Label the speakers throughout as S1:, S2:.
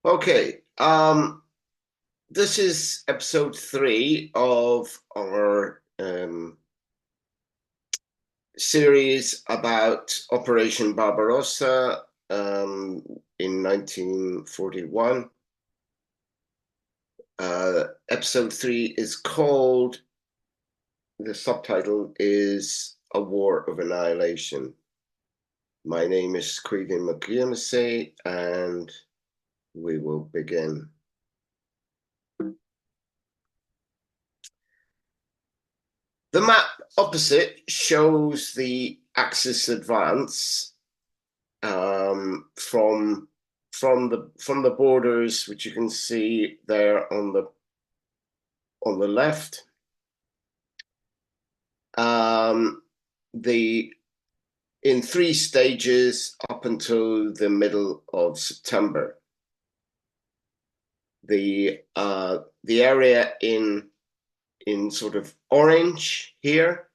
S1: Okay, this is episode 3 of our series about Operation Barbarossa in 1941. Episode 3 is called, the subtitle is A War of Annihilation. My name is Queven McGill and we will begin. The map opposite shows the Axis advance from the borders, which you can see there on the left. In 3 stages up until the middle of September. The area in sort of orange here.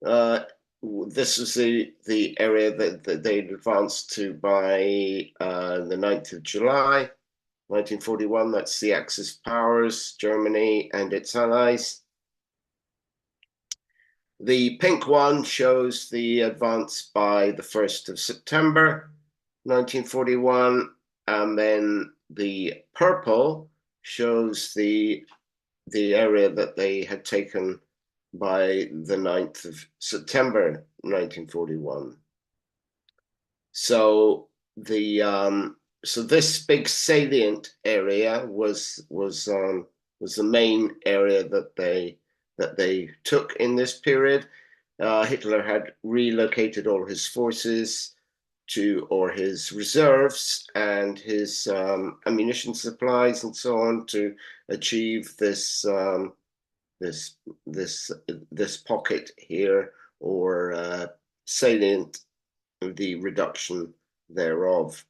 S1: This is the area that they advanced to by the 9th of July, 1941. That's the Axis powers, Germany and its allies. The pink one shows the advance by the 1st of September, 1941, and then the purple shows the area that they had taken by the 9th of September 1941. So this big salient area was the main area that they took in this period. Hitler had relocated all his forces or his reserves and his ammunition supplies and so on to achieve this pocket here, or salient, the reduction thereof.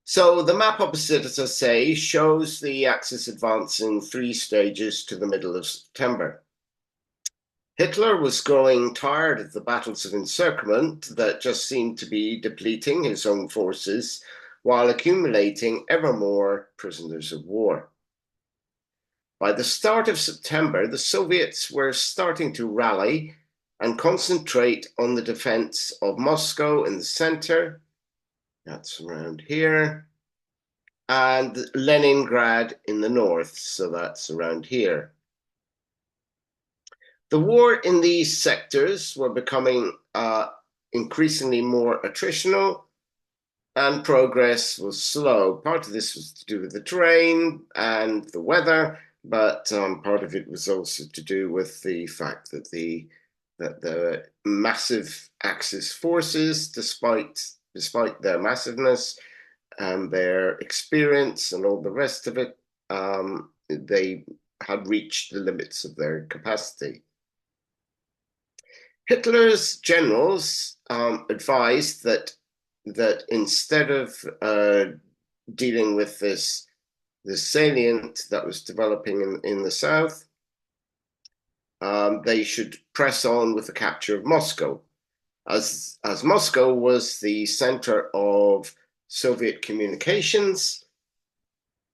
S1: So the map opposite, as I say, shows the Axis advance in 3 stages to the middle of September. Hitler was growing tired of the battles of encirclement that just seemed to be depleting his own forces while accumulating ever more prisoners of war. By the start of September, the Soviets were starting to rally and concentrate on the defense of Moscow in the center, that's around here, and Leningrad in the north, so that's around here. The war in these sectors were becoming increasingly more attritional, and progress was slow. Part of this was to do with the terrain and the weather, but part of it was also to do with the fact that the massive Axis forces, despite their massiveness and their experience and all the rest of it, they had reached the limits of their capacity. Hitler's generals advised that instead of dealing with this salient that was developing in the south, they should press on with the capture of Moscow, as Moscow was the center of Soviet communications,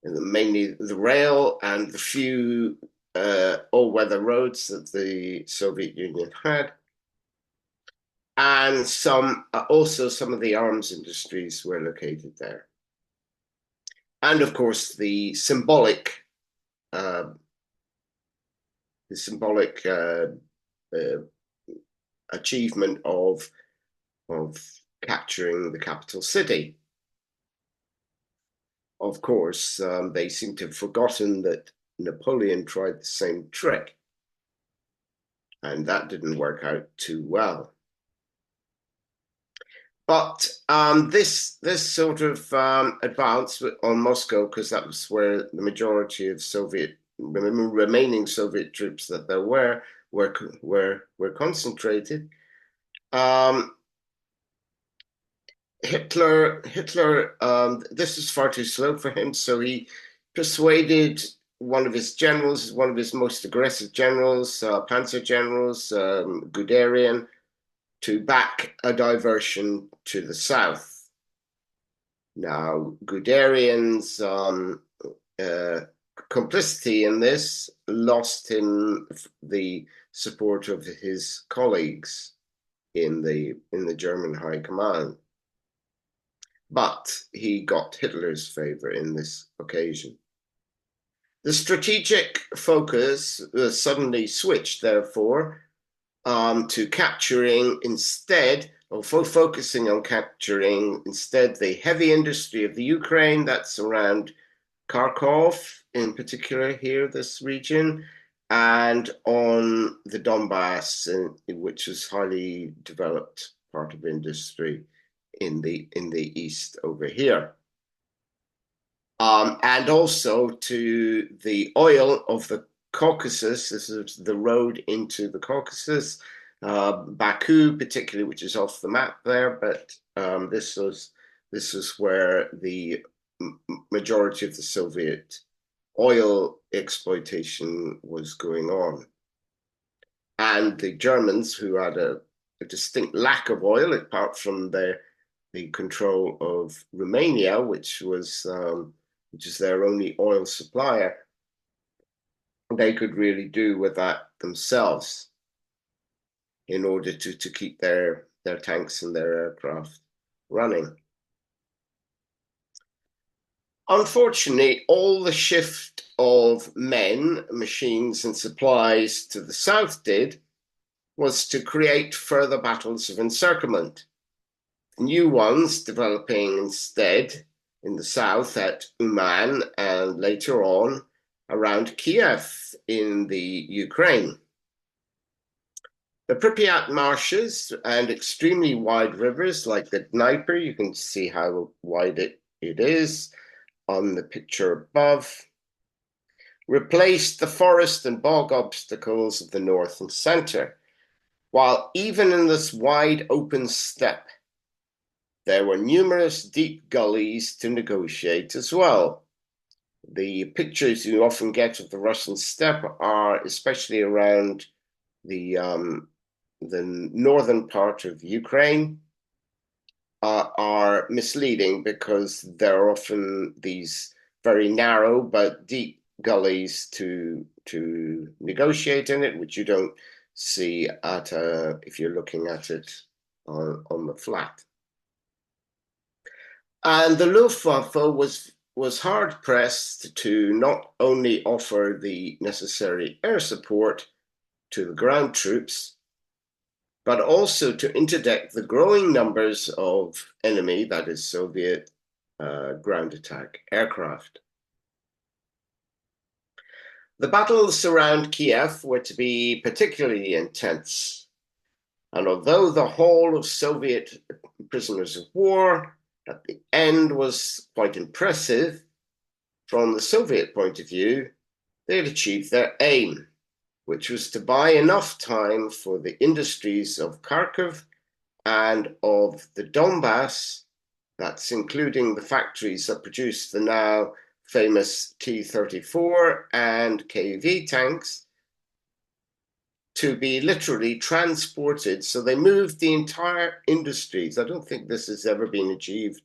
S1: mainly the rail and the few all-weather roads that the Soviet Union had. And also some of the arms industries were located there. And of course, the symbolic achievement of capturing the capital city. Of course, they seem to have forgotten that Napoleon tried the same trick, and that didn't work out too well. But this sort of advance on Moscow, because that was where the majority of remaining Soviet troops that there were concentrated. Hitler, this is far too slow for him, so he persuaded one of his most aggressive generals, panzer generals, Guderian, to back a diversion to the south. Now, Guderian's uh, complicity in this lost him the support of his colleagues in the German High Command, but he got Hitler's favor in this occasion. The strategic focus suddenly switched, therefore, to capturing instead, or focusing on capturing instead the heavy industry of the Ukraine, that's around Kharkov in particular here, this region, and on the Donbass, which is highly developed part of industry in the east over here. And also to the oil of the Caucasus. This is the road into the Caucasus, Baku particularly, which is off the map there, but this was where the majority of the Soviet oil exploitation was going on. And the Germans, who had a distinct lack of oil, apart from the control of Romania, which is their only oil supplier, they could really do with that themselves in order to keep their tanks and their aircraft running. Unfortunately, all the shift of men, machines, and supplies to the south did was to create further battles of encirclement. New ones developing instead in the south at Uman and later on around Kiev in the Ukraine. The Pripyat marshes and extremely wide rivers like the Dnieper, you can see how wide it is on the picture above, replaced the forest and bog obstacles of the north and center, while even in this wide open steppe, there were numerous deep gullies to negotiate as well. The pictures you often get of the Russian steppe are especially around the northern part of Ukraine are misleading because there are often these very narrow but deep gullies to negotiate in it, which you don't see if you're looking at it on the flat. And the Luftwaffe was hard pressed to not only offer the necessary air support to the ground troops, but also to interdict the growing numbers of enemy, that is Soviet, ground attack aircraft. The battles around Kiev were to be particularly intense, and although the haul of Soviet prisoners of war at the end was quite impressive, from the Soviet point of view, they had achieved their aim, which was to buy enough time for the industries of Kharkov and of the Donbass, that's including the factories that produce the now famous T-34 and KV tanks, to be literally transported. So they moved the entire industries. I don't think this has ever been achieved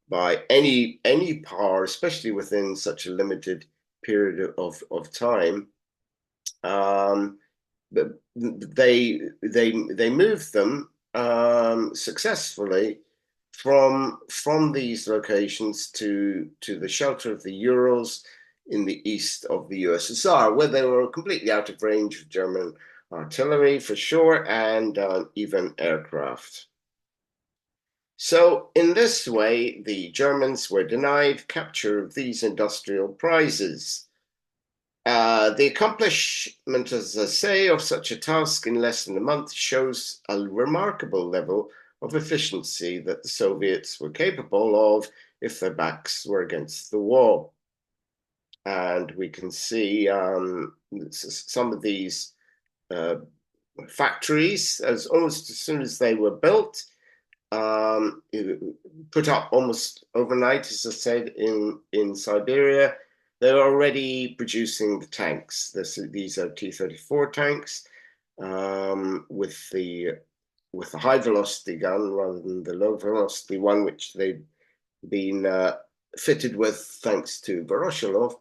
S1: by any power, especially within such a limited period of time. But they moved them successfully from these locations to the shelter of the Urals in the east of the USSR, where they were completely out of range of German artillery for sure, and even aircraft. So in this way, the Germans were denied capture of these industrial prizes. The accomplishment, as I say, of such a task in less than a month shows a remarkable level of efficiency that the Soviets were capable of if their backs were against the wall. And we can see some of these factories, almost as soon as they were built, put up almost overnight, as I said, in Siberia. They're already producing the tanks. These are T-34 tanks with the high velocity gun rather than the low velocity one, which they been fitted with thanks to Voroshilov.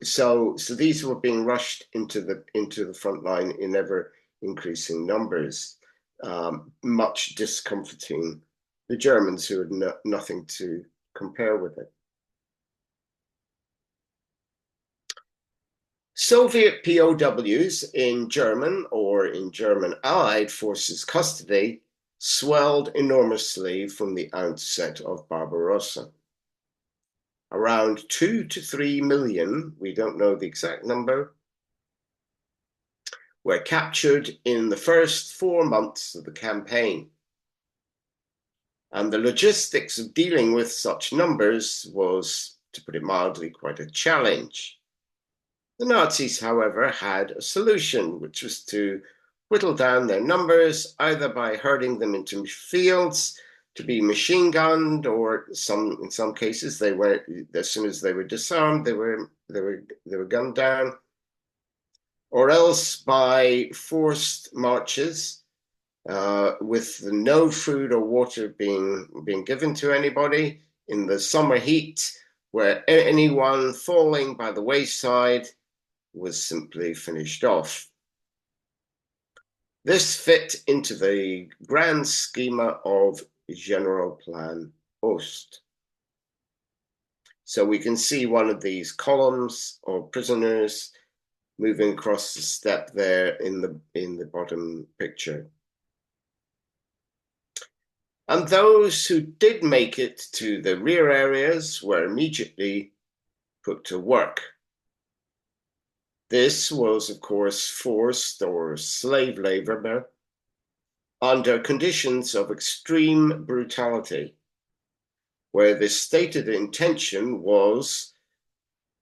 S1: So these were being rushed into the front line in ever increasing numbers, much discomforting the Germans, who had nothing to compare with it. Soviet POWs in German or in German Allied forces custody swelled enormously from the outset of Barbarossa. Around 2 to 3 million, we don't know the exact number, were captured in the first 4 months of the campaign. And the logistics of dealing with such numbers was, to put it mildly, quite a challenge. The Nazis, however, had a solution, which was to whittle down their numbers, either by herding them into fields to be machine gunned, or in some cases they were, as soon as they were disarmed, they were gunned down, or else by forced marches with no food or water being given to anybody in the summer heat, where anyone falling by the wayside was simply finished off. This fit into the grand schema of General Plan Ost. So we can see one of these columns of prisoners moving across the steppe there in the bottom picture. And those who did make it to the rear areas were immediately put to work. This was, of course, forced or slave labor under conditions of extreme brutality, where the stated intention was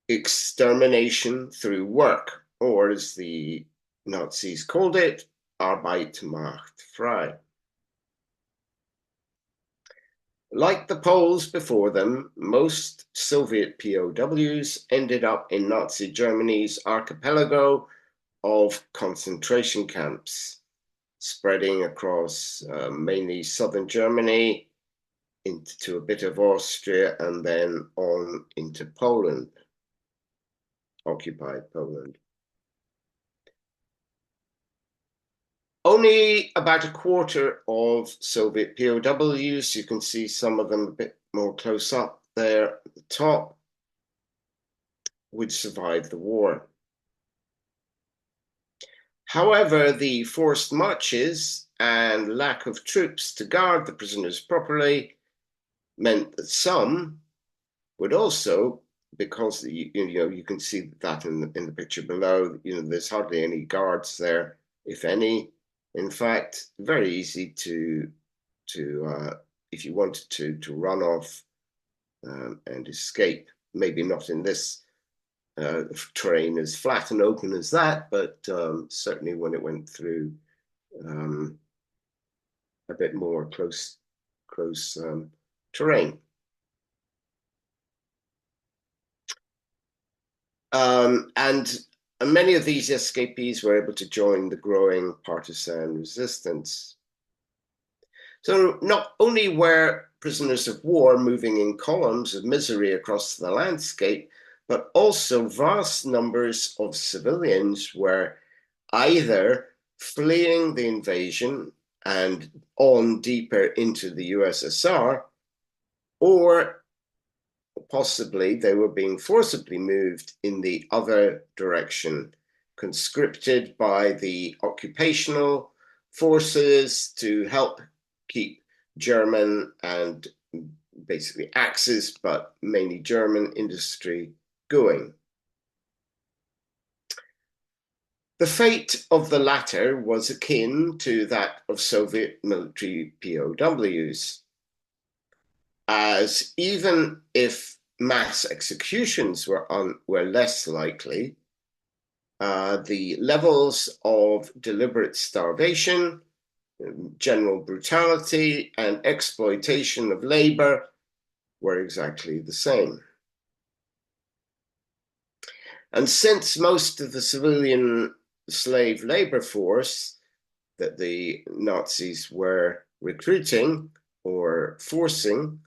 S1: extermination through work, or as the Nazis called it, Arbeit macht frei. Like the Poles before them, most Soviet POWs ended up in Nazi Germany's archipelago of concentration camps, spreading across mainly southern Germany into a bit of Austria and then on into Poland, occupied Poland. Only about a quarter of Soviet POWs, you can see some of them a bit more close up there at the top, would survive the war. However, the forced marches and lack of troops to guard the prisoners properly meant that some would also, because you can see that in the picture below, there's hardly any guards there, if any. In fact, very easy to if you wanted to run off and escape. Maybe not in this terrain as flat and open as that, but certainly when it went through a bit more close terrain. And many of these escapees were able to join the growing partisan resistance. So not only were prisoners of war moving in columns of misery across the landscape, but also vast numbers of civilians were either fleeing the invasion and on deeper into the USSR, or possibly they were being forcibly moved in the other direction, conscripted by the occupational forces to help keep German and basically Axis, but mainly German industry going. The fate of the latter was akin to that of Soviet military POWs, as even if mass executions were less likely, the levels of deliberate starvation, general brutality, and exploitation of labor were exactly the same. And since most of the civilian slave labor force that the Nazis were recruiting or forcing,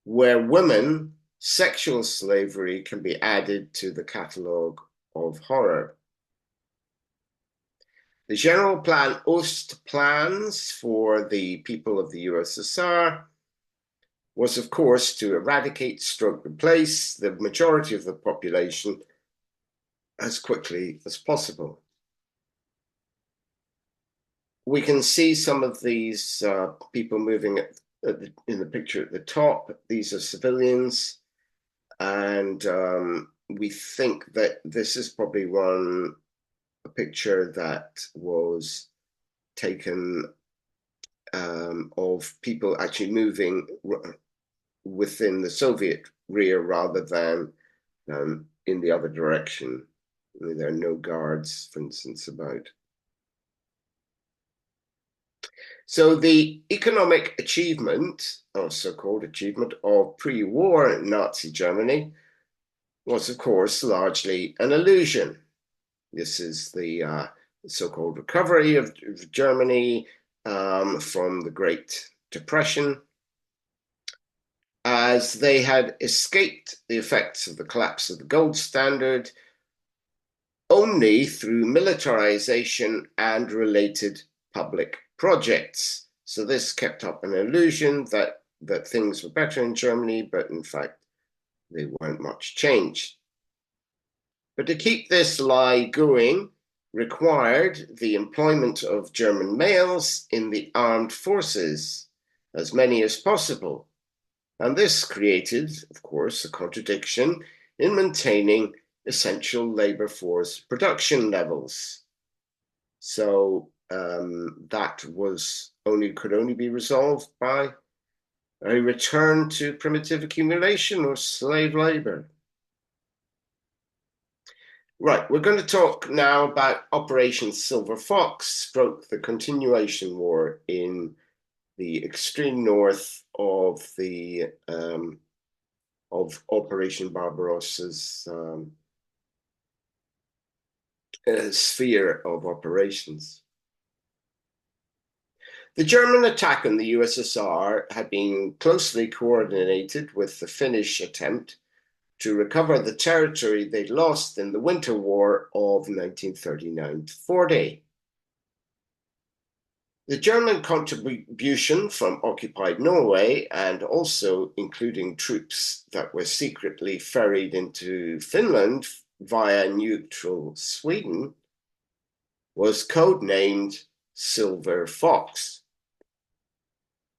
S1: where women, sexual slavery can be added to the catalogue of horror. The General Plan Ost plans for the people of the USSR was, of course, to eradicate, stroke, replace the majority of the population as quickly as possible. We can see some of these people moving in the picture at the top. These are civilians, and we think that this is probably a picture that was taken of people actually moving within the Soviet rear rather than in the other direction. There are no guards, for instance, about. So the economic achievement, or so-called achievement, of pre-war Nazi Germany was, of course, largely an illusion. This is the so-called recovery of Germany from the Great Depression, as they had escaped the effects of the collapse of the gold standard only through militarization and related public projects. So this kept up an illusion that things were better in Germany, but in fact, they weren't much changed. But to keep this lie going required the employment of German males in the armed forces, as many as possible. And this created, of course, a contradiction in maintaining essential labor force production levels. So that could only be resolved by a return to primitive accumulation or slave labor. Right, we're going to talk now about Operation Silver Fox, the continuation war in the extreme north of the of Operation Barbarossa's sphere of operations. The German attack on the USSR had been closely coordinated with the Finnish attempt to recover the territory they lost in the Winter War of 1939-40. The German contribution from occupied Norway, and also including troops that were secretly ferried into Finland via neutral Sweden, was codenamed Silver Fox,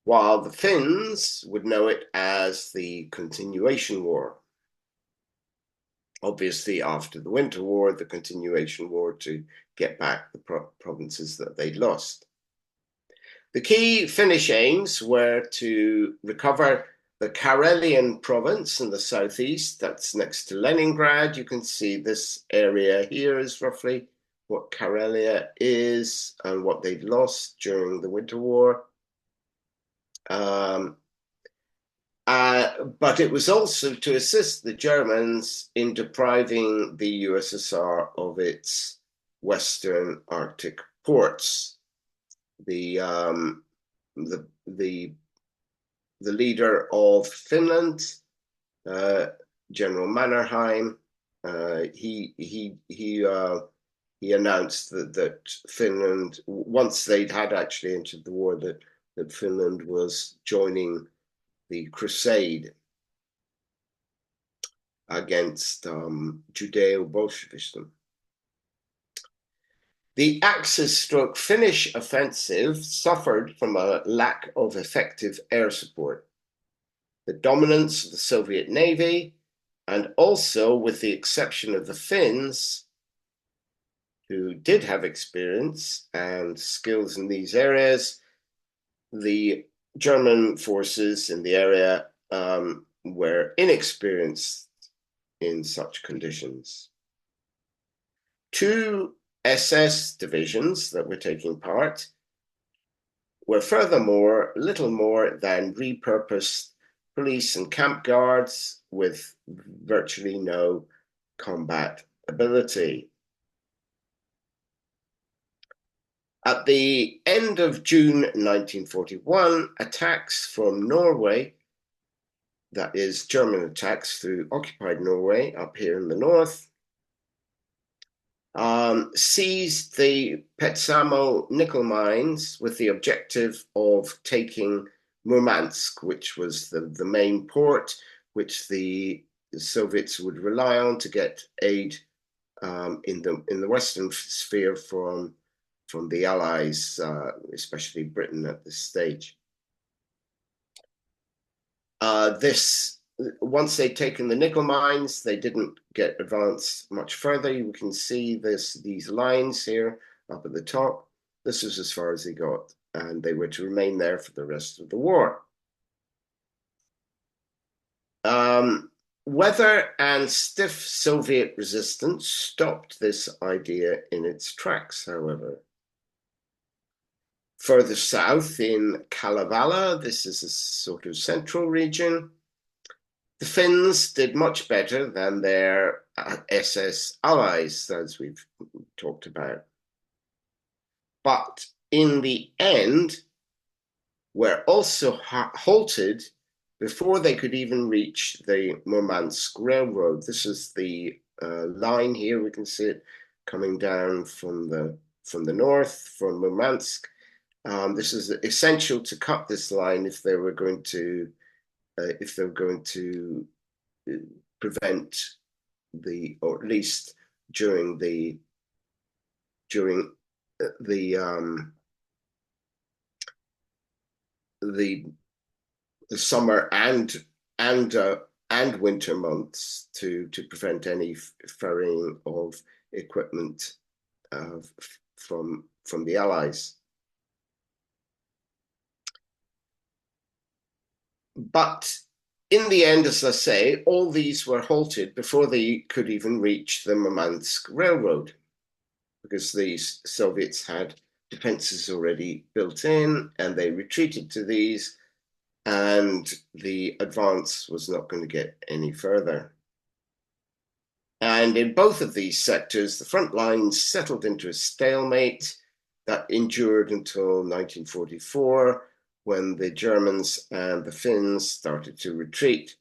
S1: while the Finns would know it as the Continuation War. Obviously, after the Winter War, the Continuation War to get back the provinces that they'd lost. The key Finnish aims were to recover the Karelian province in the southeast, that's next to Leningrad. You can see this area here is roughly what Karelia is and what they'd lost during the Winter War. But it was also to assist the Germans in depriving the USSR of its Western Arctic ports. The leader of Finland, General Mannerheim, he announced that Finland, once they'd had actually entered the war, that Finland was joining the crusade against Judeo-Bolshevism. The Axis-Finnish offensive suffered from a lack of effective air support, the dominance of the Soviet Navy, and also, with the exception of the Finns, who did have experience and skills in these areas, the German forces in the area were inexperienced in such conditions. 2 SS divisions that were taking part were furthermore little more than repurposed police and camp guards with virtually no combat ability. At the end of June 1941, attacks from Norway, that is German attacks through occupied Norway up here in the north, seized the Petsamo nickel mines with the objective of taking Murmansk, which was the main port which the Soviets would rely on to get aid in the Western sphere from the Allies, especially Britain at this stage. Once they'd taken the nickel mines, they didn't get advanced much further. You can see these lines here up at the top. This was as far as they got, and they were to remain there for the rest of the war. Weather and stiff Soviet resistance stopped this idea in its tracks, however. Further south in Kalevala, this is a sort of central region, the Finns did much better than their SS allies, as we've talked about. But in the end, were also halted before they could even reach the Murmansk Railroad. This is the line here. We can see it coming down from the north, from Murmansk. This is essential to cut this line if they were going to prevent or at least during the summer and winter months to prevent any ferrying of equipment from the Allies. But in the end, as I say, all these were halted before they could even reach the Murmansk Railroad, because the Soviets had defenses already built in, and they retreated to these, and the advance was not going to get any further. And in both of these sectors, the front lines settled into a stalemate that endured until 1944, when the Germans and the Finns started to retreat.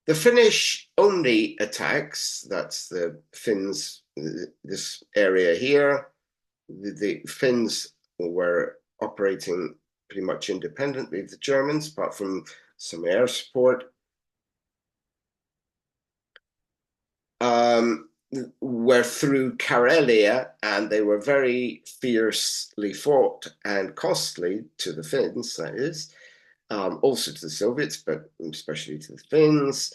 S1: The Finnish-only attacks, that's the Finns, this area here, the Finns were operating pretty much independently of the Germans, apart from some air support. Were through Karelia, and they were very fiercely fought and costly to the Finns, that is, also to the Soviets, but especially to the Finns.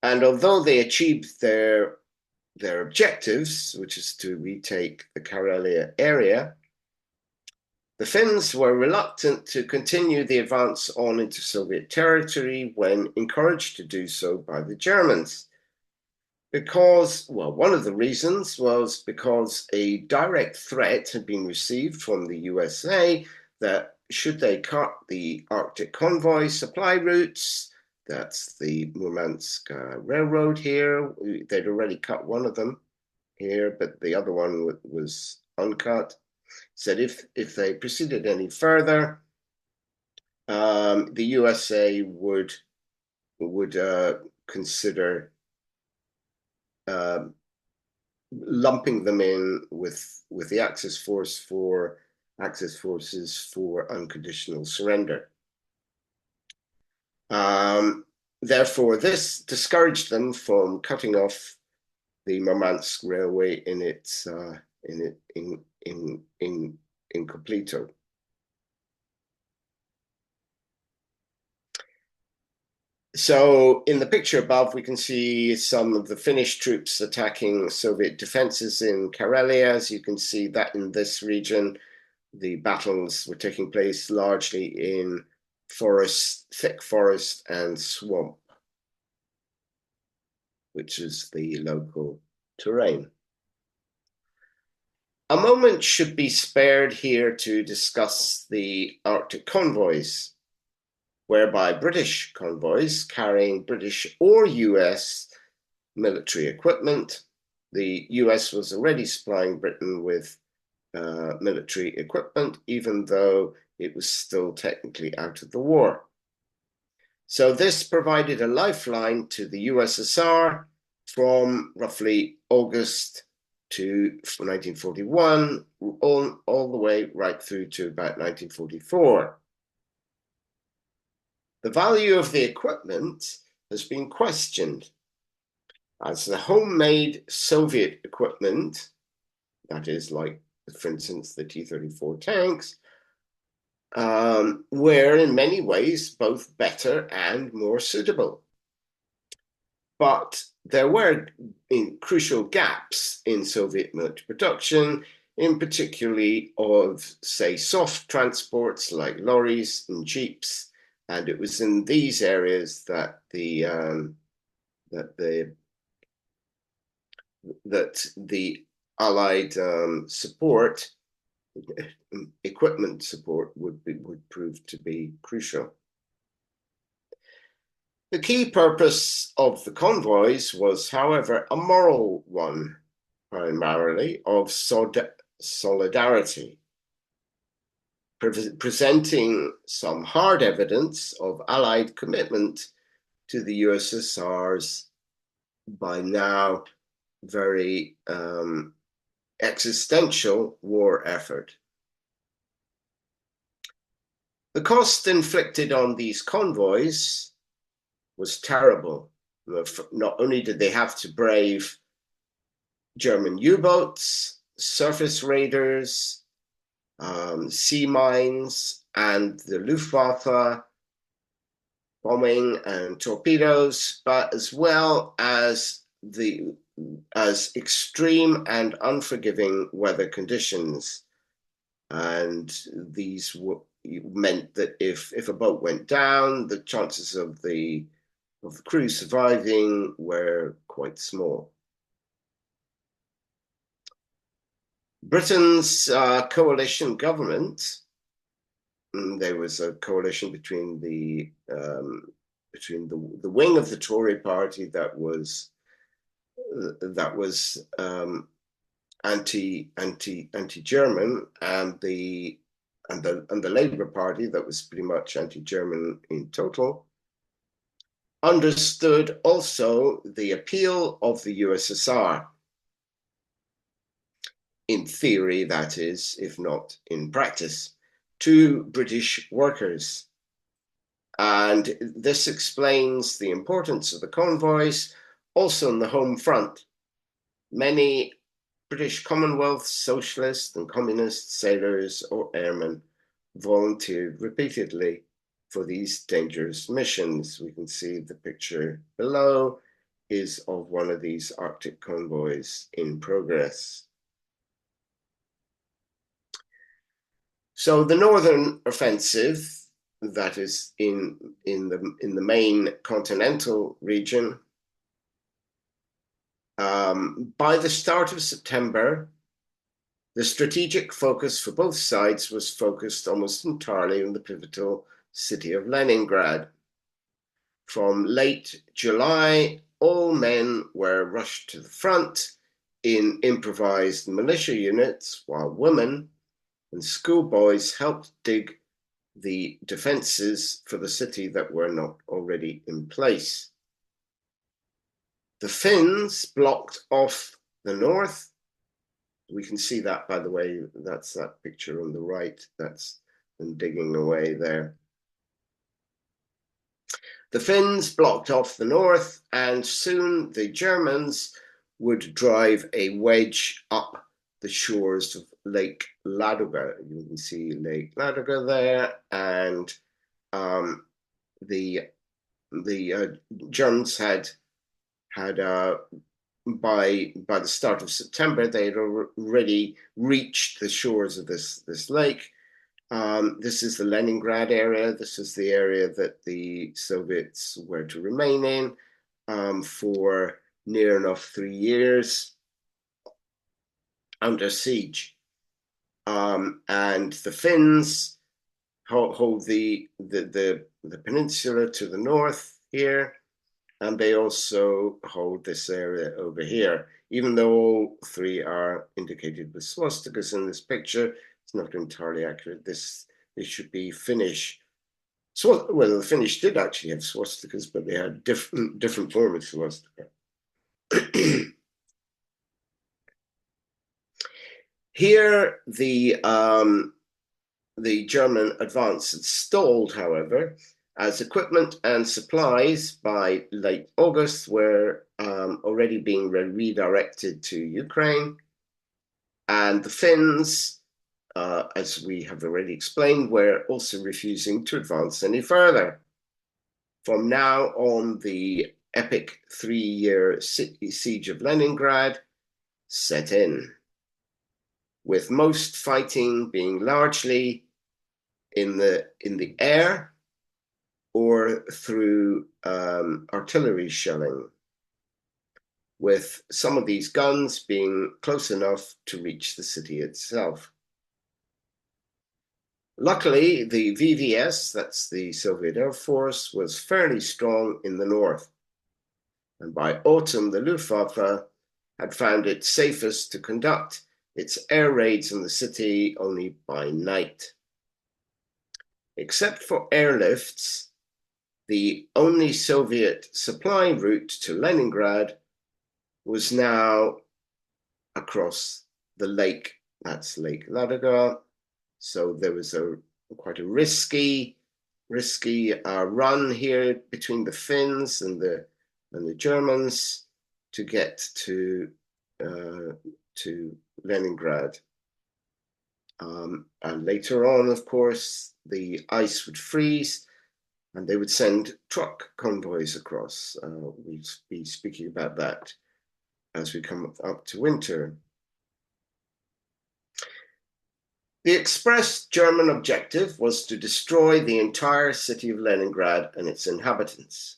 S1: And although they achieved their objectives, which is to retake the Karelia area, the Finns were reluctant to continue the advance on into Soviet territory when encouraged to do so by the Germans. Because, well, one of the reasons was because a direct threat had been received from the USA that should they cut the Arctic convoy supply routes, that's the Murmansk Railroad here, they'd already cut one of them here, but the other one was uncut, said if they proceeded any further, the USA would consider lumping them in with the Axis forces for unconditional surrender. Therefore, this discouraged them from cutting off the Murmansk railway in its in completo. So in the picture above, we can see some of the Finnish troops attacking Soviet defenses in Karelia. As you can see that in this region, the battles were taking place largely in forest, thick forest and swamp, which is the local terrain. A moment should be spared here to discuss the Arctic convoys, whereby British convoys carrying British or US military equipment The US was already supplying Britain with military equipment, even though it was still technically out of the war. So this provided a lifeline to the USSR from roughly August to 1941, all the way right through to about 1944. The value of the equipment has been questioned, as the homemade Soviet equipment, that is like, for instance, the T-34 tanks, were in many ways both better and more suitable. But there were crucial gaps in Soviet military production, in particularly of, say, soft transports like lorries and jeeps, and it was in these areas that the Allied support, equipment support, would prove to be crucial. The key purpose of the convoys was, however, a moral one, primarily of solidarity, presenting some hard evidence of Allied commitment to the USSR's by now very existential war effort. The cost inflicted on these convoys was terrible. Not only did they have to brave German U-boats, surface raiders, sea mines, and the Luftwaffe bombing and torpedoes, but as well as extreme and unforgiving weather conditions. And these meant that if a boat went down, the chances of the crew surviving were quite small. Britain's coalition government, there was a coalition between the wing of the Tory party that was anti-German, and the Labour Party that was pretty much anti-German in total, understood also the appeal of the USSR. In theory, that is, if not in practice, to British workers. And this explains the importance of the convoys also on the home front. Many British Commonwealth socialist and communist sailors or airmen volunteered repeatedly for these dangerous missions. We can see the picture below is of one of these Arctic convoys in progress. So the northern offensive, that is in the main continental region, by the start of September, the strategic focus for both sides was focused almost entirely on the pivotal city of Leningrad. From late July, all men were rushed to the front in improvised militia units, while women and schoolboys helped dig the defenses for the city that were not already in place. The Finns blocked off the north. We can see that, by the way, that's that picture on the right. That's them digging away there. The Finns blocked off the north, and soon the Germans would drive a wedge up the shores of Lake Ladoga. You can see Lake Ladoga there, and the Germans had by the start of September, they had already reached the shores of this lake. This is the Leningrad area. This is the area that the Soviets were to remain in for near enough 3 years under siege. And the Finns hold the peninsula to the north here, and they also hold this area over here. even though all three are indicated with swastikas in this picture. It's not entirely accurate. This should be Finnish. So, well, the Finnish did actually have swastikas, but they had different form of swastika. Here, the German advance had stalled, however, as equipment and supplies by late August were already being redirected to Ukraine. And the Finns, as we have already explained, were also refusing to advance any further. From now on, the epic 3-year siege of Leningrad set in, with most fighting being largely in the air or through artillery shelling, with some of these guns being close enough to reach the city itself. Luckily, the VVS, that's the Soviet Air Force, was fairly strong in the north. And by autumn, the Luftwaffe had found it safest to conduct its air raids on the city only by night. Except for airlifts, the only Soviet supply route to Leningrad was now across the lake. That's Lake Ladoga. So there was quite a risky run here between the Finns and the Germans to get to Leningrad. And later on, of course, the ice would freeze and they would send truck convoys across. We'll be speaking about that as we come up to winter. The expressed German objective was to destroy the entire city of Leningrad and its inhabitants.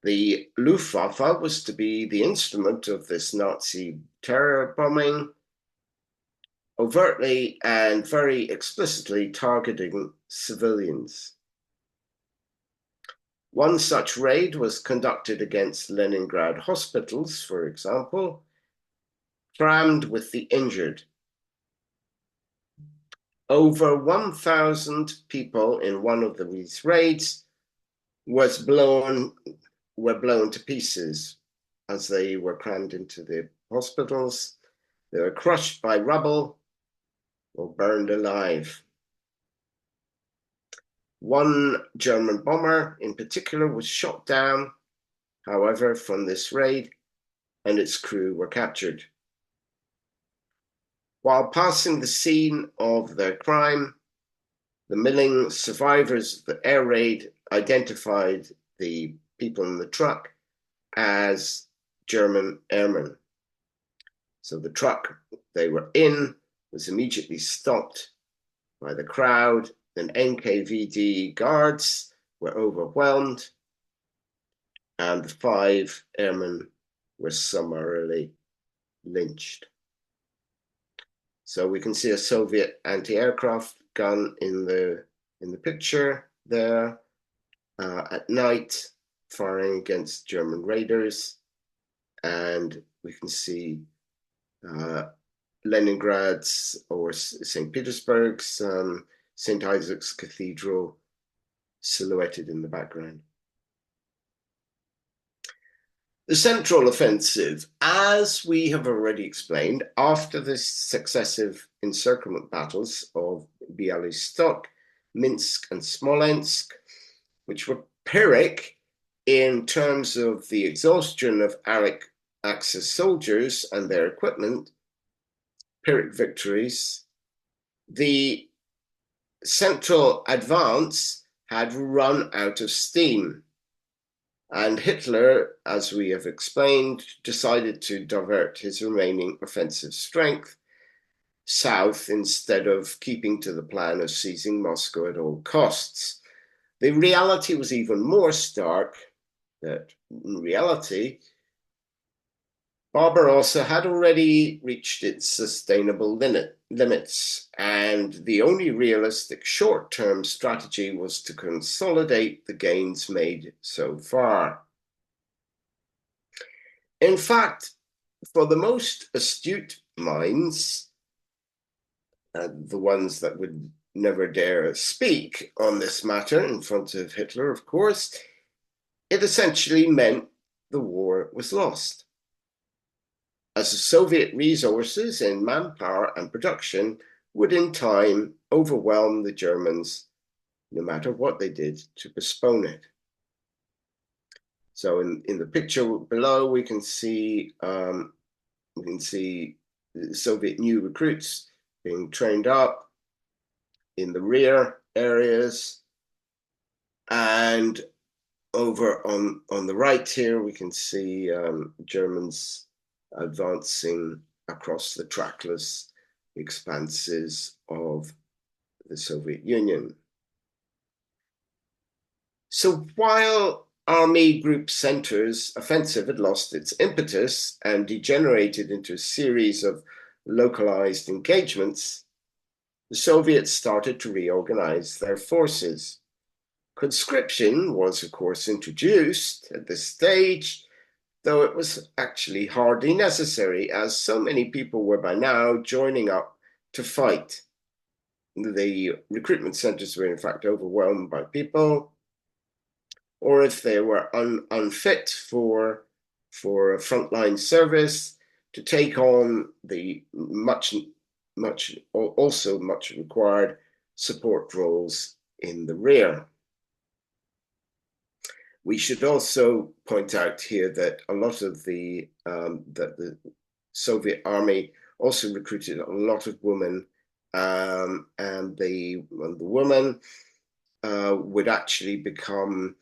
S1: The Luftwaffe was to be the instrument of this Nazi terror bombing, overtly and very explicitly targeting civilians. One such raid was conducted against Leningrad hospitals, for example, crammed with the injured. Over 1,000 people in one of these raids were blown to pieces as they were crammed into the hospitals. They were crushed by rubble or burned alive. One German bomber in particular was shot down, however, from this raid, and its crew were captured. While passing the scene of the crime, the milling survivors of the air raid identified the people in the truck as German airmen. So the truck they were in was immediately stopped by the crowd. Then NKVD guards were overwhelmed, and the 5 airmen were summarily lynched. So we can see a Soviet anti-aircraft gun in the picture there at night, firing against German raiders, and we can see Leningrad's or St. Petersburg's St. Isaac's Cathedral silhouetted in the background. The central offensive, as we have already explained, after the successive encirclement battles of Bialystok, Minsk, and Smolensk, which were Pyrrhic in terms of the exhaustion of Allied Axis soldiers and their equipment, Pyrrhic victories, the central advance had run out of steam. And Hitler, as we have explained, decided to divert his remaining offensive strength south instead of keeping to the plan of seizing Moscow at all costs. The reality was even more stark that in reality, Barbarossa had already reached its sustainable limits, and the only realistic short-term strategy was to consolidate the gains made so far. In fact, for the most astute minds, the ones that would never dare speak on this matter in front of Hitler, of course, it essentially meant the war was lost, as the Soviet resources in manpower and production would in time overwhelm the Germans, no matter what they did to postpone it. So in the picture below, we can see Soviet new recruits being trained up in the rear areas, and over on the right here, we can see Germans advancing across the trackless expanses of the Soviet Union. So while Army Group Center's offensive had lost its impetus and degenerated into a series of localized engagements, the Soviets started to reorganize their forces. Conscription was, of course, introduced at this stage, though it was actually hardly necessary, as so many people were by now joining up to fight. The recruitment centers were, in fact, overwhelmed by people, or if they were unfit for frontline service, to take on the much required support roles in the rear. We should also point out here that a lot of the Soviet army also recruited a lot of women, and the women would actually become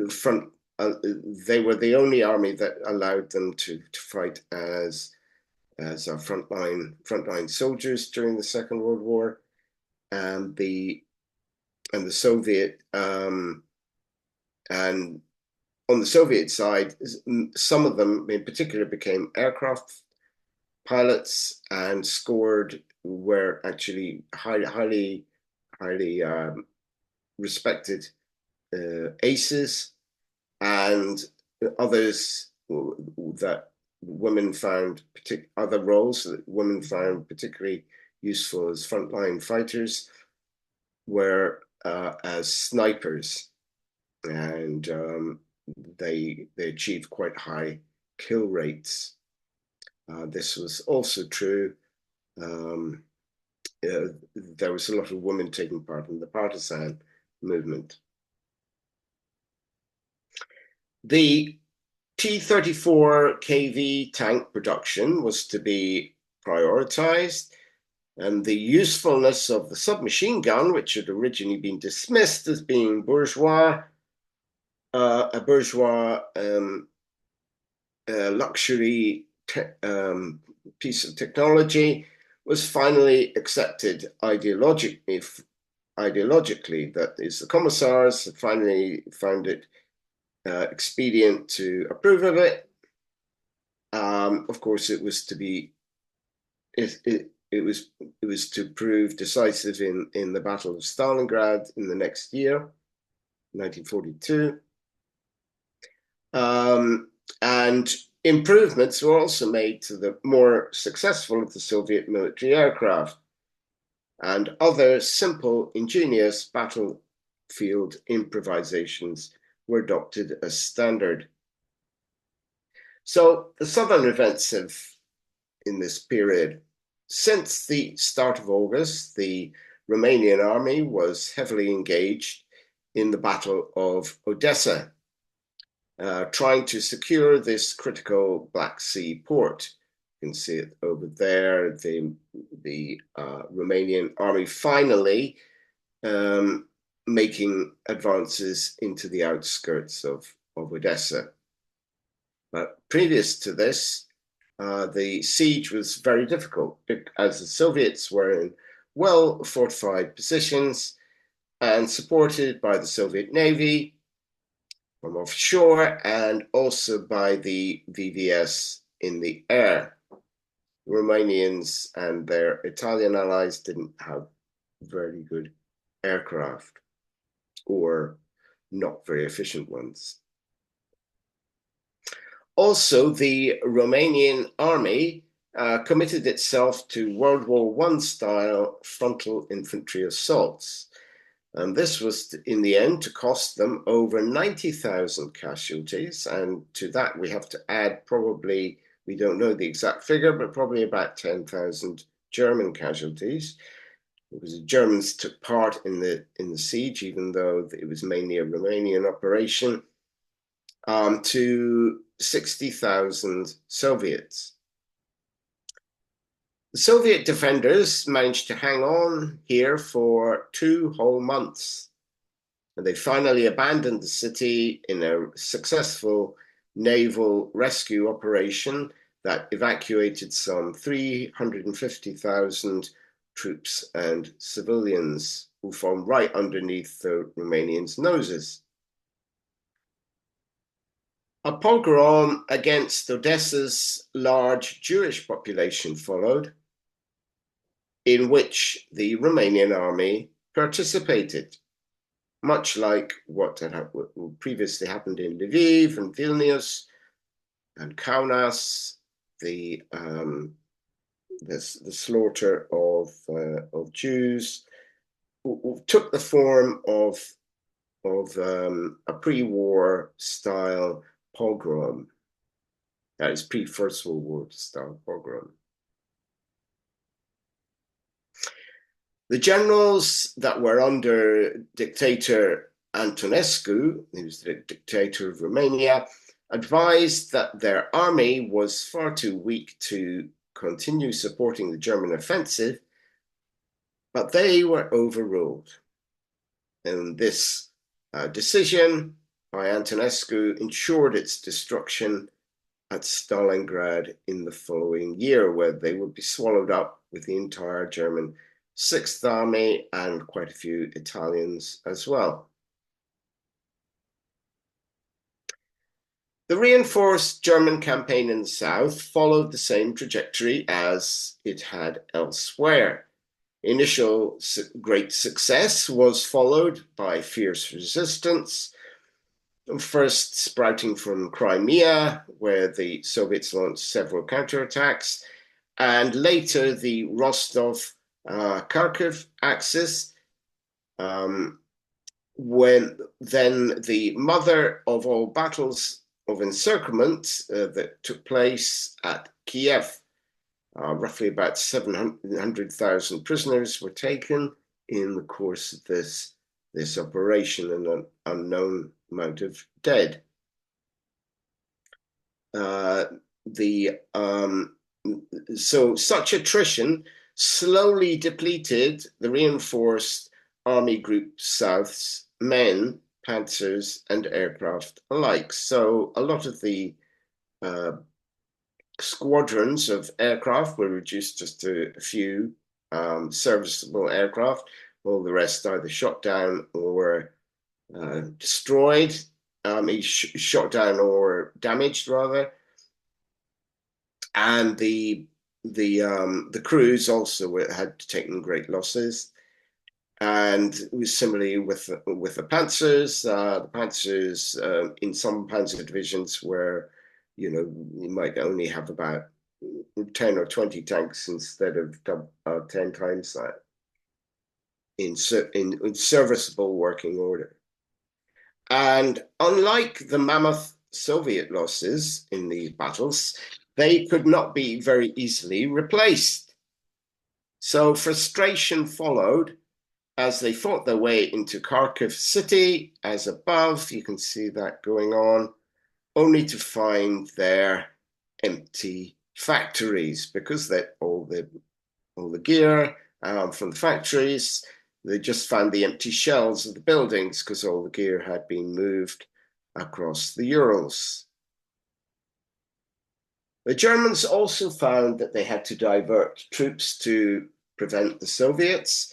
S1: front. They were the only army that allowed them to fight as frontline soldiers during the Second World War, and the Soviet and on the Soviet side, some of them in particular became aircraft pilots and were actually highly respected aces, and others that women found other roles that women found particularly useful as frontline fighters were as snipers, and they achieved quite high kill rates. This was also true. There was a lot of women taking part in the partisan movement. The T-34 KV tank production was to be prioritized, and the usefulness of the submachine gun, which had originally been dismissed as being a bourgeois luxury piece of technology, was finally accepted ideologically. That is, the commissars finally found it expedient to approve of it. Of course, it was to prove decisive in the Battle of Stalingrad in the next year, 1942. And improvements were also made to the more successful of the Soviet military aircraft, and other simple, ingenious battlefield improvisations were adopted as standard. So the southern offensive in this period, since the start of August, the Romanian army was heavily engaged in the Battle of Odessa, trying to secure this critical Black Sea port. You can see it over there. The Romanian army finally making advances into the outskirts of Odessa. But previous to this, the siege was very difficult, as the Soviets were in well-fortified positions and supported by the Soviet Navy from offshore, and also by the VVS in the air. The Romanians and their Italian allies didn't have very good aircraft, or not very efficient ones. Also, the Romanian army committed itself to World War I style frontal infantry assaults. And this was, in the end, to cost them over 90,000 casualties. And to that, we have to add probably, we don't know the exact figure, but probably about 10,000 German casualties. Because the Germans took part in the siege, even though it was mainly a Romanian operation, to 60,000 Soviets. The Soviet defenders managed to hang on here for 2 whole months. And they finally abandoned the city in a successful naval rescue operation that evacuated some 350,000 troops and civilians who formed right underneath the Romanians' noses. A pogrom against Odessa's large Jewish population followed, in which the Romanian army participated, much like what had previously happened in Lviv and Vilnius and Kaunas, the slaughter of Jews took the form of a pre-war style pogrom. That is pre-First World War style pogrom. The generals that were under dictator Antonescu, who was the dictator of Romania, advised that their army was far too weak to continue supporting the German offensive, but they were overruled. And this decision by Antonescu ensured its destruction at Stalingrad in the following year, where they would be swallowed up with the entire German Sixth Army and quite a few Italians as well. The reinforced German campaign in the south followed the same trajectory as it had elsewhere. Initial great success was followed by fierce resistance, first sprouting from Crimea, where the Soviets launched several counterattacks, and later the Rostov-Kharkiv axis, when then the mother of all battles of encirclement that took place at Kiev. Roughly about 700,000 prisoners were taken in the course of this operation, and an unknown amount of dead. So such attrition slowly depleted the reinforced Army Group South's men, panzers, and aircraft alike. So a lot of the squadrons of aircraft were reduced just to a few serviceable aircraft. All the rest either shot down or destroyed, shot down or damaged rather. And the crews also had taken great losses. And it was similarly with the panzers. The panzers in some panzer divisions were, you might only have about 10 or 20 tanks instead of 10 times that in serviceable working order. And unlike the mammoth Soviet losses in these battles, they could not be very easily replaced. So frustration followed as they fought their way into Kharkiv city, as above. You can see that going on, only to find their empty factories, because that all the gear from the factories, they just found the empty shells of the buildings because all the gear had been moved across the Urals. The Germans also found that they had to divert troops to prevent the Soviets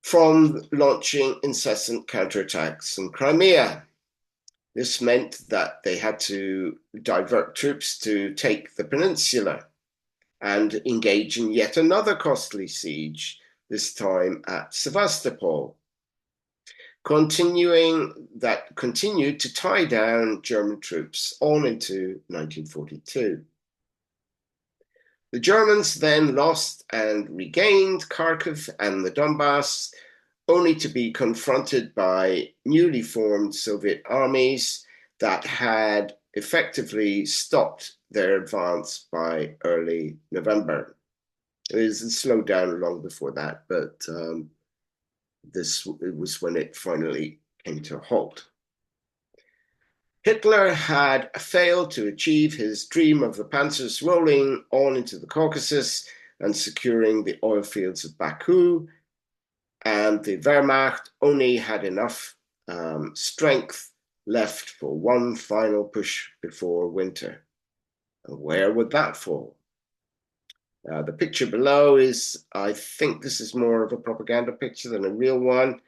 S1: from launching incessant counterattacks in Crimea. This meant that they had to divert troops to take the peninsula and engage in yet another costly siege, this time at Sevastopol. continued to tie down German troops on into 1942. The Germans then lost and regained Kharkiv and the Donbass, only to be confronted by newly formed Soviet armies that had effectively stopped their advance by early November. It was slowed down long before that, but this was when it finally came to a halt. Hitler had failed to achieve his dream of the panzers rolling on into the Caucasus and securing the oil fields of Baku, and the Wehrmacht only had enough strength left for one final push before winter. And where would that fall? The picture below is, I think this is more of a propaganda picture than a real one,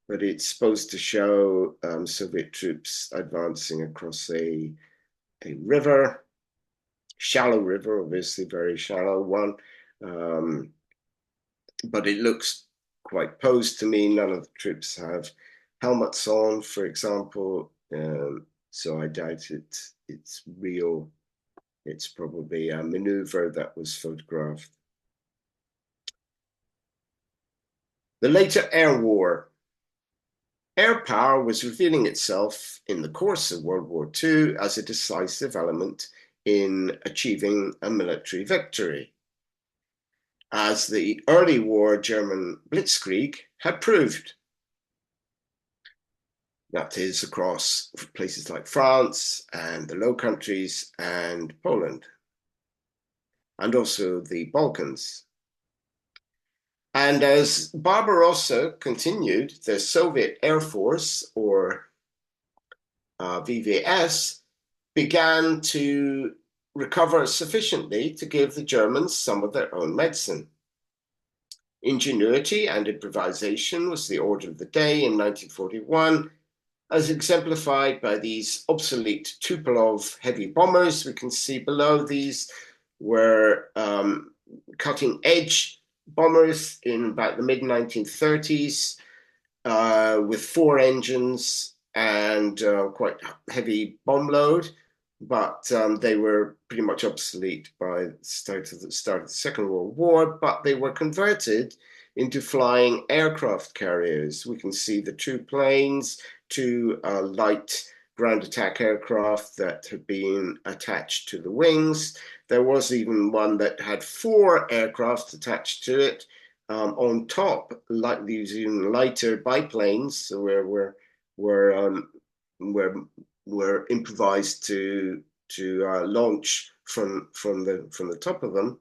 S1: but it's supposed to show Soviet troops advancing across a river, shallow river, obviously very shallow one, but it looks quite posed to me. None of the troops have helmets on, for example, so I doubt it's real. It's probably a maneuver that was photographed. The later air war. Air power was revealing itself in the course of World War II as a decisive element in achieving a military victory, as the early war German blitzkrieg had proved. That is across places like France and the Low Countries and Poland, and also the Balkans. And as Barbarossa continued, the Soviet Air Force, or VVS, began to recover sufficiently to give the Germans some of their own medicine. Ingenuity and improvisation was the order of the day in 1941, as exemplified by these obsolete Tupolev heavy bombers. We can see below these were cutting-edge bombers in about the mid-1930s with 4 engines and quite heavy bomb load, but they were pretty much obsolete by the start of the Second World War, but they were converted into flying aircraft carriers. We can see the 2 planes, 2 light ground attack aircraft that had been attached to the wings. There was even one that had 4 aircraft attached to it. On top, like using lighter biplanes, so were improvised to launch from the top of them.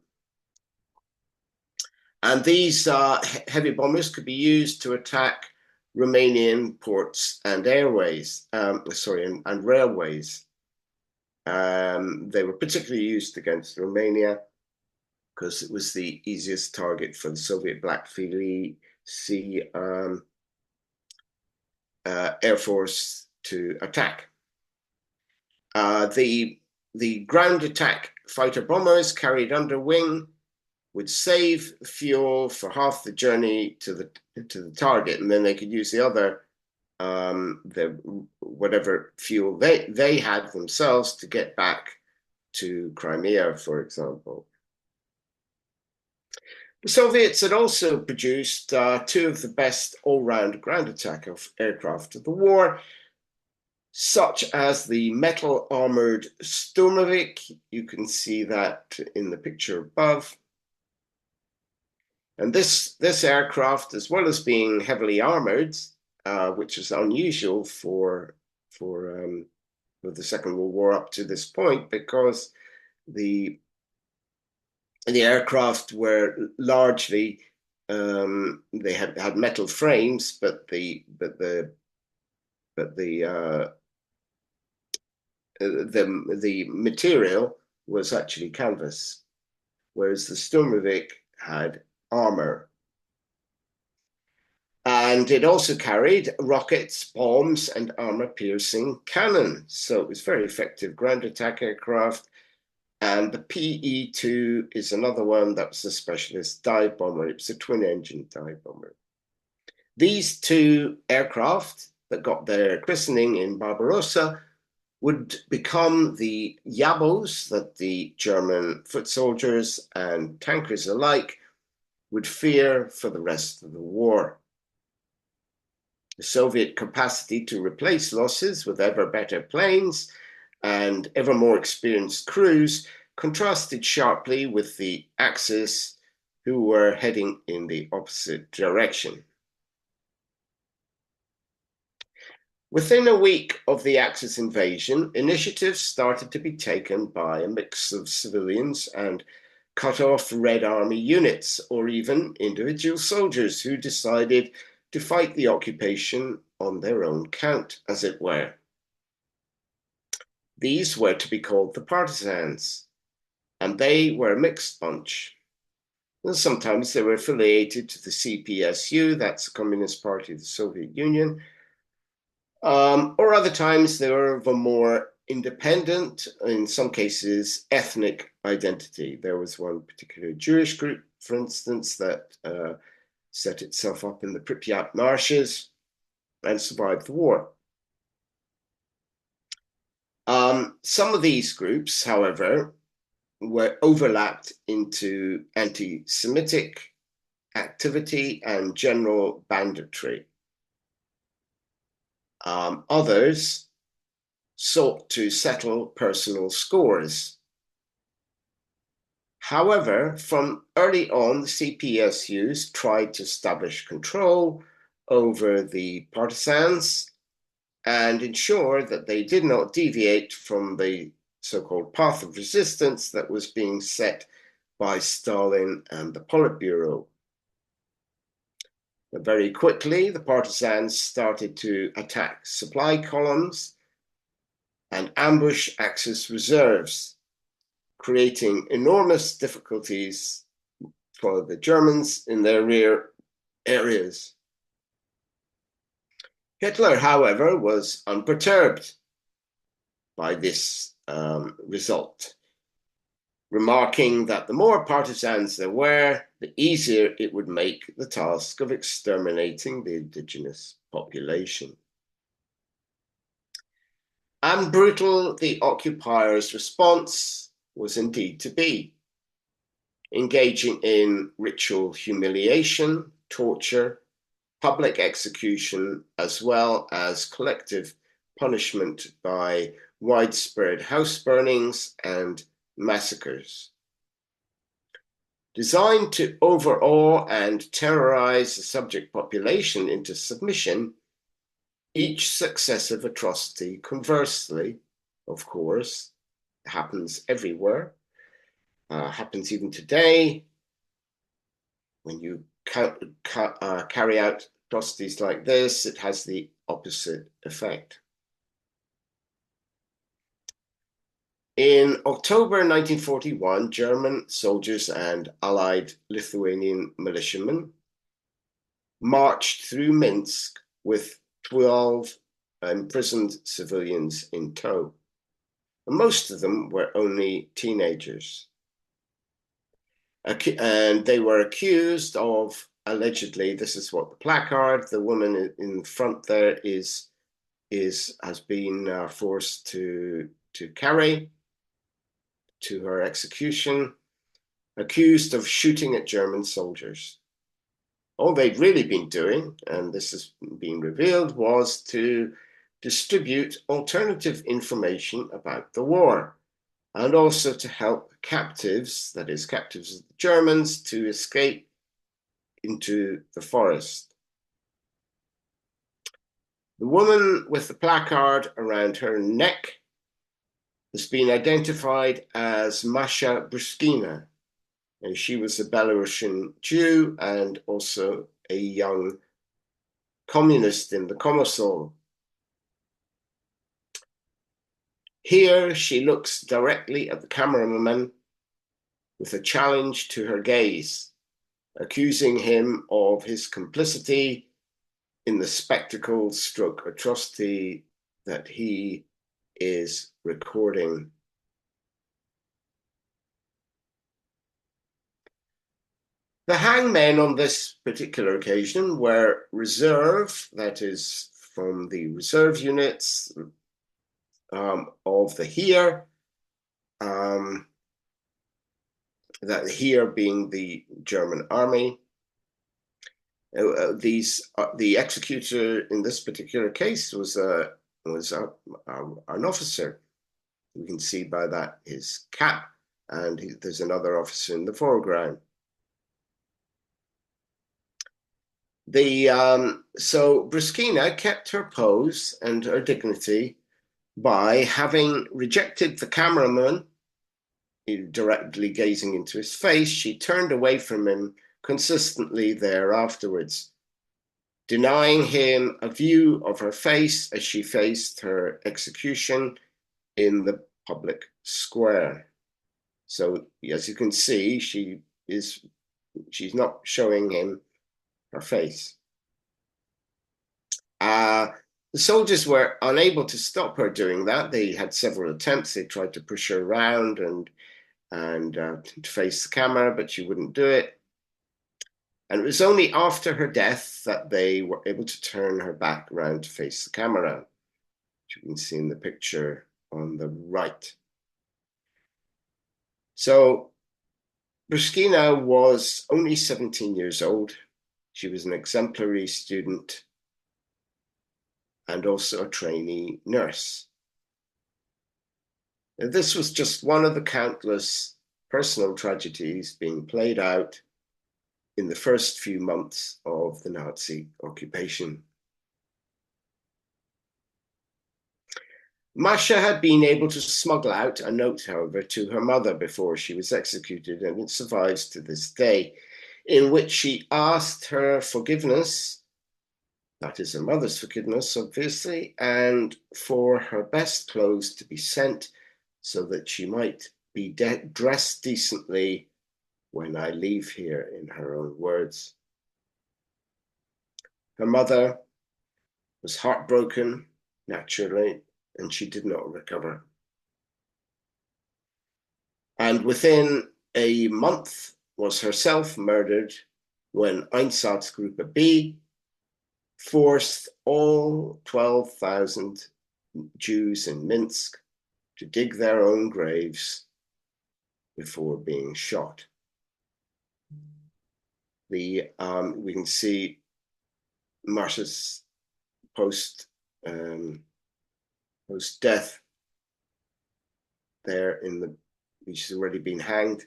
S1: And these heavy bombers could be used to attack Romanian ports and airways, and railways. They were particularly used against Romania because it was the easiest target for the Soviet Black Sea Air Force to attack. The ground attack fighter bombers carried under wing would save fuel for half the journey to the target, and then they could use the other whatever fuel they had themselves to get back to Crimea, for example. The Soviets had also produced 2 of the best all-round ground attack aircraft of the war, such as the metal-armored Sturmovik. You can see that in the picture above. And this aircraft, as well as being heavily armored, which is unusual for the Second World War up to this point, because the aircraft were largely they had metal frames, but the material was actually canvas, whereas the Sturmovik had armor. And it also carried rockets, bombs, and armor-piercing cannon. So it was very effective ground attack aircraft. And the PE-2 is another one that was a specialist dive bomber. It was a twin-engine dive bomber. These two aircraft that got their christening in Barbarossa would become the Yabos that the German foot soldiers and tankers alike would fear for the rest of the war. The Soviet capacity to replace losses with ever better planes and ever more experienced crews contrasted sharply with the Axis, who were heading in the opposite direction. Within a week of the Axis invasion, initiatives started to be taken by a mix of civilians and cut-off Red Army units, or even individual soldiers who decided to fight the occupation on their own count, as it were. These were to be called the partisans, and they were a mixed bunch. And sometimes they were affiliated to the CPSU, that's the Communist Party of the Soviet Union, or other times they were of a more independent, in some cases, ethnic identity. There was one particular Jewish group, for instance, that set itself up in the Pripyat marshes and survived the war. Some of these groups, however, were overlapped into anti-Semitic activity and general banditry. Others sought to settle personal scores. However, from early on, the CPSUs tried to establish control over the partisans and ensure that they did not deviate from the so-called path of resistance that was being set by Stalin and the Politburo. But very quickly, the partisans started to attack supply columns and ambush Axis reserves, creating enormous difficulties for the Germans in their rear areas. Hitler, however, was unperturbed by this result, remarking that the more partisans there were, the easier it would make the task of exterminating the indigenous population. And brutal the occupiers' response was indeed to be, engaging in ritual humiliation, torture, public execution, as well as collective punishment by widespread house burnings and massacres. Designed to overawe and terrorize the subject population into submission, each successive atrocity, conversely, of course, happens everywhere, happens even today. When you carry out atrocities like this, it has the opposite effect. In October 1941, German soldiers and Allied Lithuanian militiamen marched through Minsk with 12 imprisoned civilians in tow. And most of them were only teenagers. And they were accused of, allegedly, this is what the placard, the woman in front there has been forced to carry to her execution, accused of shooting at German soldiers. All they'd really been doing, and this has been revealed, was to distribute alternative information about the war, and also to help captives, that is, captives of the Germans, to escape into the forest. The woman with the placard around her neck has been identified as Masha Bruskina, and she was a Belarusian Jew and also a young communist in the Komsomol. Here she looks directly at the cameraman with a challenge to her gaze, accusing him of his complicity in the spectacle/atrocity that he is recording. The hangmen on this particular occasion were reserve, that is, from the reserve units of the Heer, that Heer being the German army. The executor in this particular case was an officer. We can see by that his cap, and there's another officer in the foreground. So Bruskina kept her pose and her dignity by having rejected the cameraman directly gazing into his face. She turned away from him consistently there afterwards, denying him a view of her face as she faced her execution in the public square. So as you can see, she's not showing him her face. The soldiers were unable to stop her doing that. They had several attempts. They tried to push her around and to face the camera, but she wouldn't do it. And it was only after her death that they were able to turn her back around to face the camera, which you can see in the picture on the right. So Bruskina was only 17 years old. She was an exemplary student and also a trainee nurse. Now, this was just one of the countless personal tragedies being played out in the first few months of the Nazi occupation. Masha had been able to smuggle out a note, however, to her mother before she was executed, and it survives to this day, in which she asked her forgiveness, that is her mother's forgiveness, obviously, and for her best clothes to be sent so that she might be dressed decently when I leave here, in her own words. Her mother was heartbroken, naturally, and she did not recover. And within a month was herself murdered when Einsatzgruppe B forced all 12,000 Jews in Minsk to dig their own graves before being shot. We can see Masha's post-death there she's already been hanged,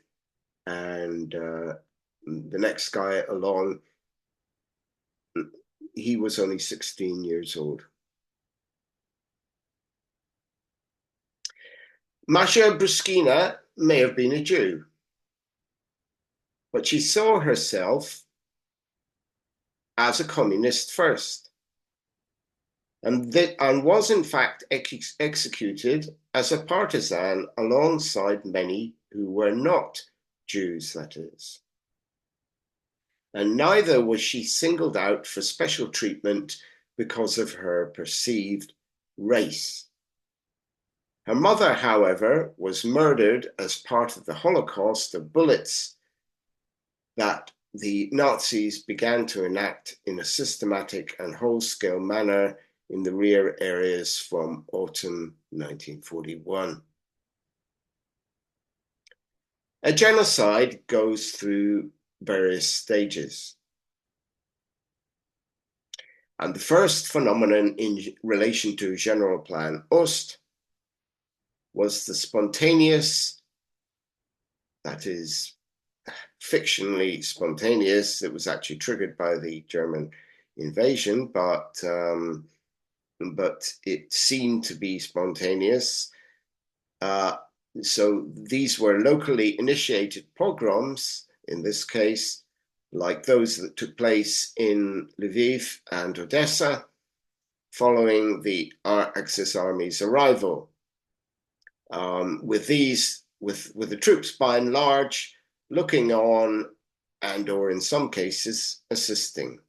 S1: and the next guy along, he was only 16 years old. Masha Bruskina may have been a Jew, but she saw herself as a communist first, and was in fact executed as a partisan alongside many who were not Jews, that is. And neither was she singled out for special treatment because of her perceived race. Her mother, however, was murdered as part of the Holocaust of bullets that the Nazis began to enact in a systematic and whole-scale manner in the rear areas from autumn 1941. A genocide goes through various stages. And the first phenomenon in relation to General Plan Ost was the spontaneous, that is, fictionally spontaneous. It was actually triggered by the German invasion, but it seemed to be spontaneous. So these were locally initiated pogroms, in this case, like those that took place in Lviv and Odessa following the Axis army's arrival. With the troops by and large looking on and or in some cases assisting.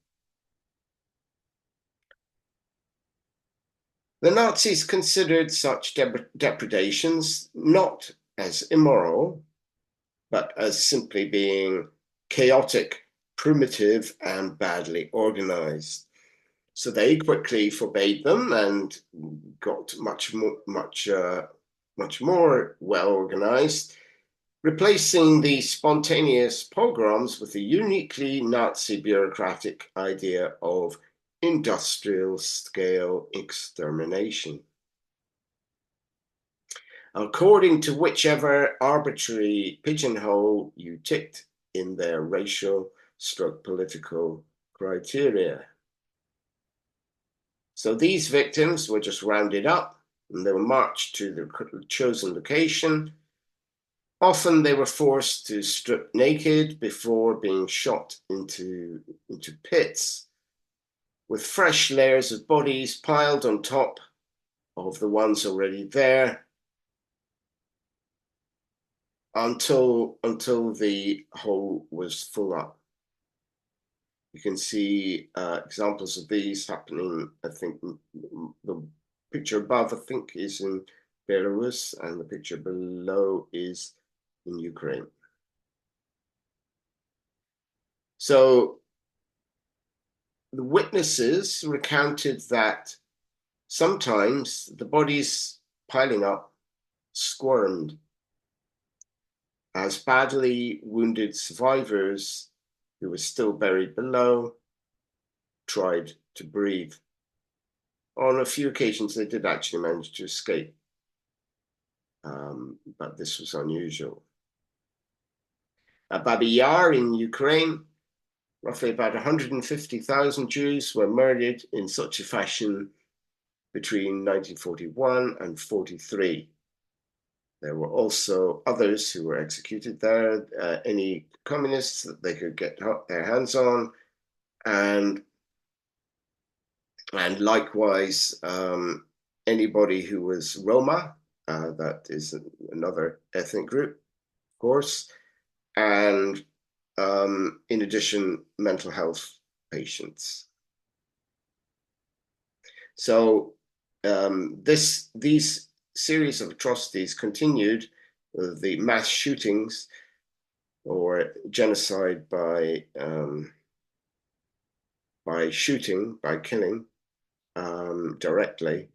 S1: The Nazis considered such depredations not as immoral, but as simply being chaotic, primitive, and badly organized. So they quickly forbade them and got much more well organized, replacing the spontaneous pogroms with the uniquely Nazi bureaucratic idea of industrial scale extermination. According to whichever arbitrary pigeonhole you ticked in their racial stroke political criteria. So these victims were just rounded up and they were marched to the chosen location. Often they were forced to strip naked before being shot into pits with fresh layers of bodies piled on top of the ones already there until the hole was full up. You can see examples of these happening. I think the picture above, I think, is in Belarus, and the picture below is in Ukraine. So the witnesses recounted that sometimes the bodies piling up squirmed as badly wounded survivors who were still buried below tried to breathe. On a few occasions, they did actually manage to escape, but this was unusual. At Babi Yar in Ukraine, roughly about 150,000 Jews were murdered in such a fashion between 1941 and 43. There were also others who were executed there, any communists that they could get their hands on, and likewise anybody who was Roma, that is another ethnic group, of course, and in addition, mental health patients. So these series of atrocities continued, the mass shootings or genocide by killing directly,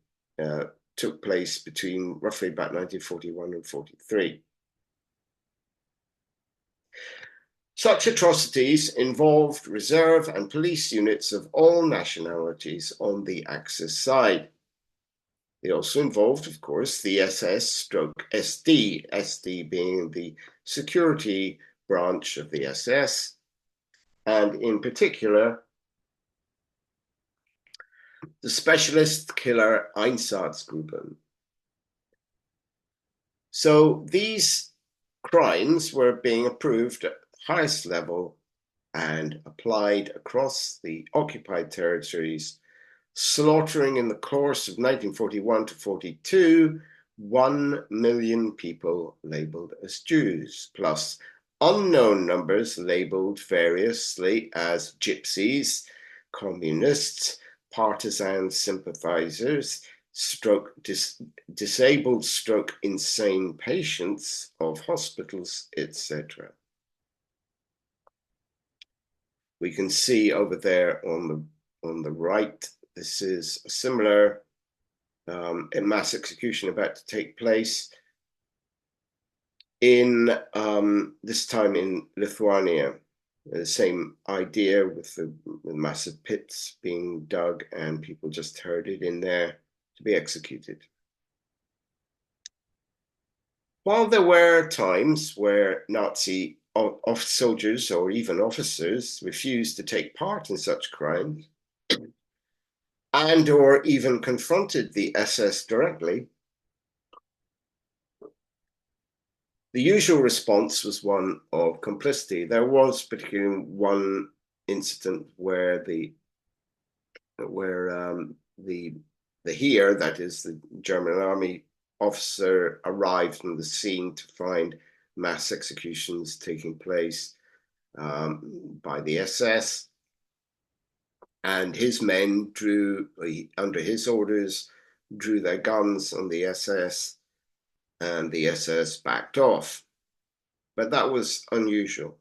S1: took place between roughly about 1941 and 43. Such atrocities involved reserve and police units of all nationalities on the Axis side. They also involved, of course, the SS/SD, SD being the security branch of the SS, and in particular, the specialist killer Einsatzgruppen. So these crimes were being approved at the highest level and applied across the occupied territories, slaughtering in the course of 1941 to 42, 1 million people labeled as Jews, plus unknown numbers labeled variously as gypsies, communists, partisan sympathizers, disabled insane patients of hospitals, etc. We can see over there on the right, this is a similar a mass execution about to take place in this time in Lithuania. The same idea with the massive pits being dug and people just herded in there to be executed. While there were times where Nazi soldiers or even officers refused to take part in such crimes and or even confronted the SS directly, the usual response was one of complicity. There was particularly one incident where the Heer, that is the German army officer, arrived on the scene to find mass executions taking place by the SS, and his men under his orders, drew their guns on the SS, and the SS backed off. But that was unusual.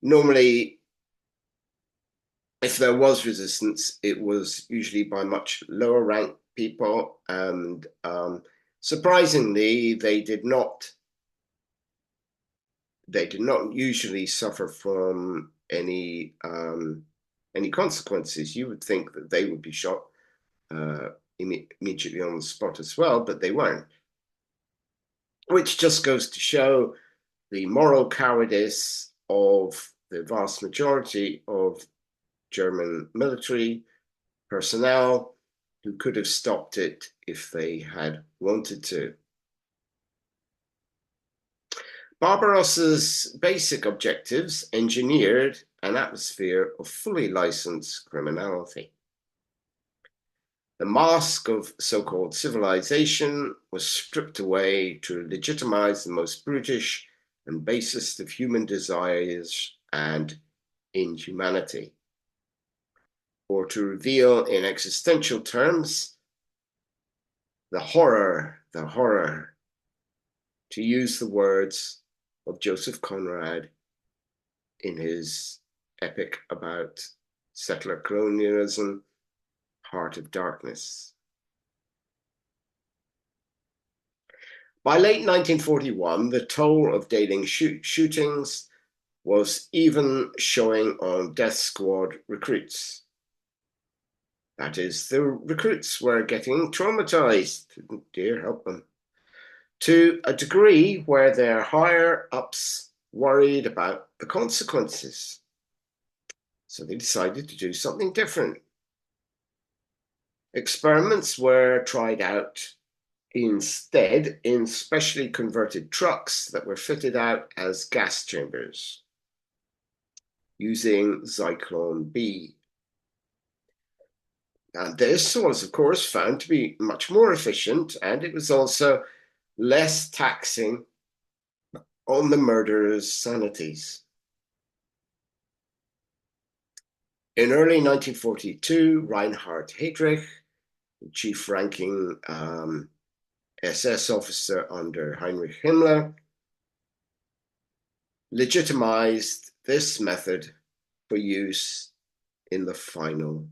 S1: Normally, if there was resistance, it was usually by much lower ranked people, and surprisingly, they did not usually suffer from any consequences. You would think that they would be shot immediately on the spot as well, but they weren't, which just goes to show the moral cowardice of the vast majority of German military personnel who could have stopped it if they had wanted to. Barbarossa's basic objectives engineered an atmosphere of fully licensed criminality. The mask of so-called civilization was stripped away to legitimize the most brutish and basest of human desires and inhumanity, or to reveal in existential terms the horror, to use the words of Joseph Conrad in his epic about settler colonialism, Heart of Darkness. By late 1941, the toll of daily shootings was even showing on death squad recruits. That is, the recruits were getting traumatized, dear help them, to a degree where their higher ups worried about the consequences. So they decided to do something different. Experiments were tried out instead in specially converted trucks that were fitted out as gas chambers using Zyklon B. And this was, of course, found to be much more efficient, and it was also less taxing on the murderers' sanities. In early 1942, Reinhard Heydrich, chief-ranking SS officer under Heinrich Himmler, legitimized this method for use in the final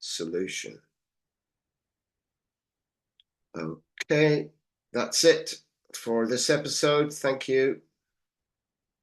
S1: solution. Okay, that's it for this episode. Thank you.